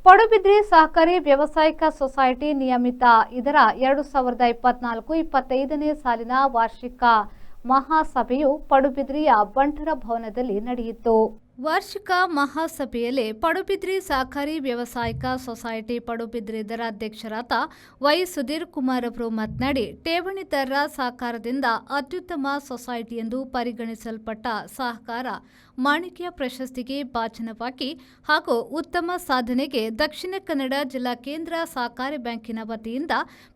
ಪಡುಬಿದ್ರಿ ಸಹಕಾರಿ ವ್ಯವಸಾಯಿಕ ಸೊಸೈಟಿ ನಿಯಮಿತ ಇದರ 2024-25ನೇ ಸಾಲಿನ ವಾರ್ಷಿಕ ಮಹಾಸಭೆಯು ಪಡುಬಿದ್ರಿಯ ಬಂಟರ ಭವನದಲ್ಲಿ ನಡೆಯಿತು. ವಾರ್ಷಿಕ ಮಹಾಸಭೆಯಲ್ಲಿ ಪಡುಬಿದ್ರಿ ಸಹಕಾರಿ ವ್ಯವಸಾಯಿಕ ಸೊಸೈಟಿ ಪಡುಬಿದ್ರಿ ಇದರ ಅಧ್ಯಕ್ಷರಾದ ವೈ ಸುಧೀರ್ ಕುಮಾರ್ ಅವರು ಮಾತನಾಡಿ, ಠೇವಣಿದಾರರ ಸಹಕಾರದಿಂದ ಅತ್ಯುತ್ತಮ ಸೊಸೈಟಿ ಎಂದು ಪರಿಗಣಿಸಲ್ಪಟ್ಟ ಸಹಕಾರ ಮಾಣಿಕ್ಯ ಪ್ರಶಸ್ತಿಗೆ ಭಾಜನವಾಗಿ ಹಾಗೂ ಉತ್ತಮ ಸಾಧನೆಗೆ ದಕ್ಷಿಣ ಕನ್ನಡ ಜಿಲ್ಲಾ ಕೇಂದ್ರ ಸಹಕಾರಿ ಬ್ಯಾಂಕಿನ ವತಿಯಿಂದ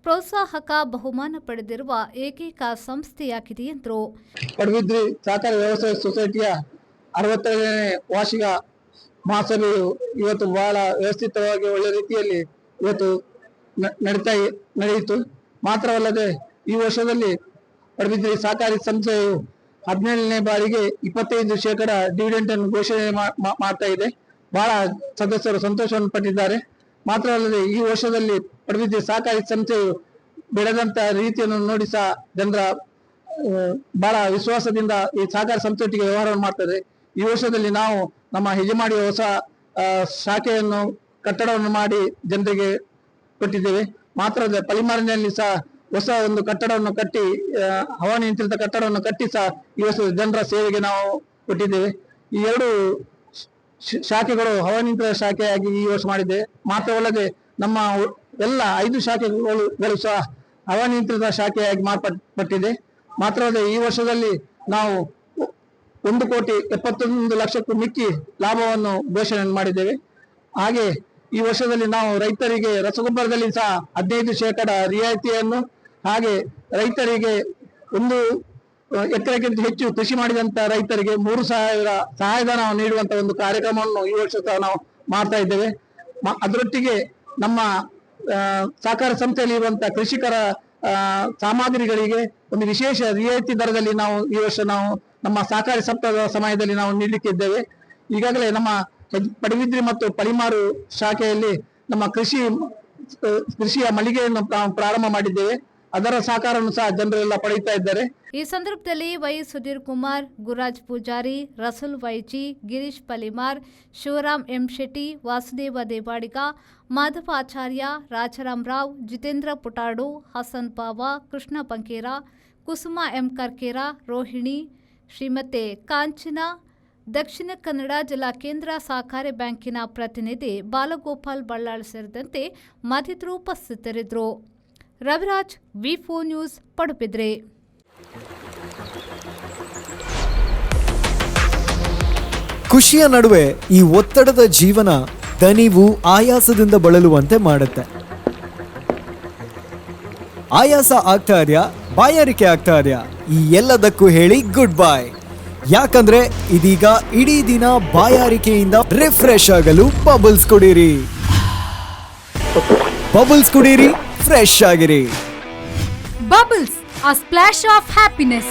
ಪ್ರೋತ್ಸಾಹಕ ಬಹುಮಾನ ಪಡೆದಿರುವ ಏಕೈಕ ಸಂಸ್ಥೆಯಾಗಿದೆ ಎಂದರು. ಪಡುಬಿದ್ರಿ ಸಹಕಾರಿ ವ್ಯವಸಾಯ ಸೊಸೈಟಿಯ 60ನೇ ವಾರ್ಷಿಕ ಮಹಾಸಭೆಯು ಇವತ್ತು ಬಹಳ ವ್ಯವಸ್ಥಿತವಾಗಿ ಒಳ್ಳೆ ರೀತಿಯಲ್ಲಿ ಇವತ್ತು ನಡೆಯಿತು. ಮಾತ್ರವಲ್ಲದೆ ಈ ವರ್ಷದಲ್ಲಿ ಪಡುಬಿದ್ರಿ ಸಹಕಾರಿ ಸಂಸ್ಥೆಯು 17ನೇ ಬಾರಿಗೆ 25% ಡಿವಿಡೆಂಡ್ ಅನ್ನು ಘೋಷಣೆ ಮಾಡ್ತಾ ಇದೆ. ಬಹಳ ಸದಸ್ಯರು ಸಂತೋಷವನ್ನು ಪಟ್ಟಿದ್ದಾರೆ. ಮಾತ್ರವಲ್ಲದೆ ಈ ವರ್ಷದಲ್ಲಿ ಪಡುಬಿದ್ರಿ ಸಹಕಾರಿ ಸಂಸ್ಥೆಯು ಬೆಳೆದಂತ ರೀತಿಯನ್ನು ನೋಡಿ ಸಹ ಜನರ ಬಹಳ ವಿಶ್ವಾಸದಿಂದ ಈ ಸಹಕಾರಿ ಸಂಸ್ಥೆಯೊಟ್ಟಿಗೆ ವ್ಯವಹಾರವನ್ನು ಮಾಡ್ತದೆ. ಈ ವರ್ಷದಲ್ಲಿ ನಾವು ನಮ್ಮ ಹೆಜಮಾಡಿಯ ಹೊಸ ಶಾಖೆಯನ್ನು ಕಟ್ಟಡವನ್ನು ಮಾಡಿ ಜನರಿಗೆ ಕೊಟ್ಟಿದ್ದೇವೆ. ಮಾತ್ರ ಪಲಿಮಾರಿನಲ್ಲಿ ಸಹ ಹೊಸ ಒಂದು ಕಟ್ಟಡವನ್ನು ಕಟ್ಟಿ ಹವಾನಿಯಂತ್ರಿತ ಕಟ್ಟಡವನ್ನು ಕಟ್ಟಿ ಸಹ ಈ ವರ್ಷ ಜನರ ಸೇವೆಗೆ ನಾವು ಕೊಟ್ಟಿದ್ದೇವೆ. ಈ ಎರಡು ಶಾಖೆಗಳು ಹವಾನಿಯಂತ್ರಿತ ಶಾಖೆಯಾಗಿ ಈ ವರ್ಷ ಮಾಡಿದ್ದೇವೆ. ಮಾತ್ರವಲ್ಲದೆ ನಮ್ಮ ಎಲ್ಲ 5 ಶಾಖೆಗಳು ಸಹ ಹವಾನಿಯಂತ್ರಿತ ಶಾಖೆಯಾಗಿ ಮಾರ್ಪಟ್ಟಿದೆ. ಮಾತ್ರವಲ್ಲದೆ ಈ ವರ್ಷದಲ್ಲಿ ನಾವು 1,71,00,000ಕ್ಕೂ ಮಿಕ್ಕಿ ಲಾಭವನ್ನು ಘೋಷಣೆ ಮಾಡಿದ್ದೇವೆ. ಹಾಗೆ ಈ ವರ್ಷದಲ್ಲಿ ನಾವು ರೈತರಿಗೆ ರಸಗೊಬ್ಬರದಲ್ಲಿ ಸಹ 15% ರಿಯಾಯಿತಿಯನ್ನು, ಹಾಗೆ ರೈತರಿಗೆ 1 ಎಕರೆಗಿಂತ ಹೆಚ್ಚು ಕೃಷಿ ಮಾಡಿದಂತ ರೈತರಿಗೆ 3,000 ಸಹಾಯಧನ ನೀಡುವಂತ ಒಂದು ಕಾರ್ಯಕ್ರಮವನ್ನು ಈ ವರ್ಷ ಸಹ ನಾವು ಮಾಡ್ತಾ ಇದ್ದೇವೆ. ಅದರೊಟ್ಟಿಗೆ ನಮ್ಮ ಸಹಕಾರ ಸಂಸ್ಥೆಯಲ್ಲಿ ಇರುವಂತಹ ಕೃಷಿಕರ ಸಾಮಗ್ರಿಗಳಿಗೆ ಒಂದು ವಿಶೇಷ ರಿಯಾಯಿತಿ ದರದಲ್ಲಿ ನಾವು ಈ ವರ್ಷ ನಮ್ಮ ಸಹಕಾರಿ ಸಪ್ತಾಹದ ಸಮಯದಲ್ಲಿ ನಾವು ನೀಡಲಿಕ್ಕಿದ್ದೇವೆ. ಈಗಾಗಲೇ ನಮ್ಮ ಪಡುಬಿದ್ರಿ ಮತ್ತು ಪಲಿಮಾರು ಶಾಖೆಯಲ್ಲಿ ನಮ್ಮ ಕೃಷಿಯ ಮಳಿಗೆಯನ್ನು ಪ್ರಾರಂಭ ಮಾಡಿದ್ದೇವೆ. ಅದರ ಸಹಕಾರವನ್ನು ಸಹ ಜನರೆಲ್ಲ ಪಡೆಯುತ್ತಾ ಇದ್ದಾರೆ. ಈ ಸಂದರ್ಭದಲ್ಲಿ ವೈ ಸುಧೀರ್ ಕುಮಾರ್, ಗುರಾಜ್ ಪೂಜಾರಿ, ರಸೂಲ್ ವೈಜಿ, ಗಿರೀಶ್ ಪಲಿಮಾರ್, ಶಿವರಾಮ್ ಎಂ ಶೆಟ್ಟಿ, ವಾಸುದೇವ ದೇವಾಡಿಗ, ಮಾಧವ ಆಚಾರ್ಯ, ರಾಜಾರಾಮ್ ರಾವ್, ಜಿತೇಂದ್ರ ಪುಟಾಡು, ಹಸನ್ ಬಾವಾ, ಕೃಷ್ಣ ಬಂಕೇರ, ಕುಸುಮ ಎಂ ಕರ್ಕೇರ, ರೋಹಿಣಿ, ಶ್ರೀಮತಿ ಕಾಂಚನ, ದಕ್ಷಿಣ ಕನ್ನಡ ಜಿಲ್ಲಾ ಕೇಂದ್ರ ಸಹಕಾರಿ ಬ್ಯಾಂಕಿನ ಪ್ರತಿನಿಧಿ ಬಾಲಗೋಪಾಲ್ ಬಳ್ಳಾಳ್ ಸೇರಿದಂತೆ ಮತ್ತಿತರರು ಉಪಸ್ಥಿತರಿದ್ದರು. ರವಿರಾಜ್, ವಿ4 ನ್ಯೂಸ್, ಪಡುಬಿದ್ರಿ. ಖುಷಿಯ ನಡುವೆ ಈ ಒತ್ತಡದ ಜೀವನ ದಣಿವು ಆಯಾಸದಿಂದ ಬಳಲುವಂತೆ ಮಾಡುತ್ತೆ. ಆಯಾಸ ಆಗ್ತಾ ಇದೆಯಾ, ಬಾಯಾರಿಕೆ ಆಗ್ತಾ ಇದೆಯಾ? ಈ ಎಲ್ಲದಕ್ಕೂ ಹೇಳಿ ಗುಡ್ ಬೈ. ಯಾಕಂದ್ರೆ ಇದೀಗ ಇಡೀ ದಿನ ಬಾಯಾರಿಕೆಯಿಂದ ರಿಫ್ರೆಶ್ ಆಗಲು ಬಬಲ್ಸ್ ಕುಡೀರಿ. ಬಬಲ್ಸ್ ಕುಡೀರಿ, ಫ್ರೆಶ್ ಆಗಿರಿ. Bubbles, a splash of happiness.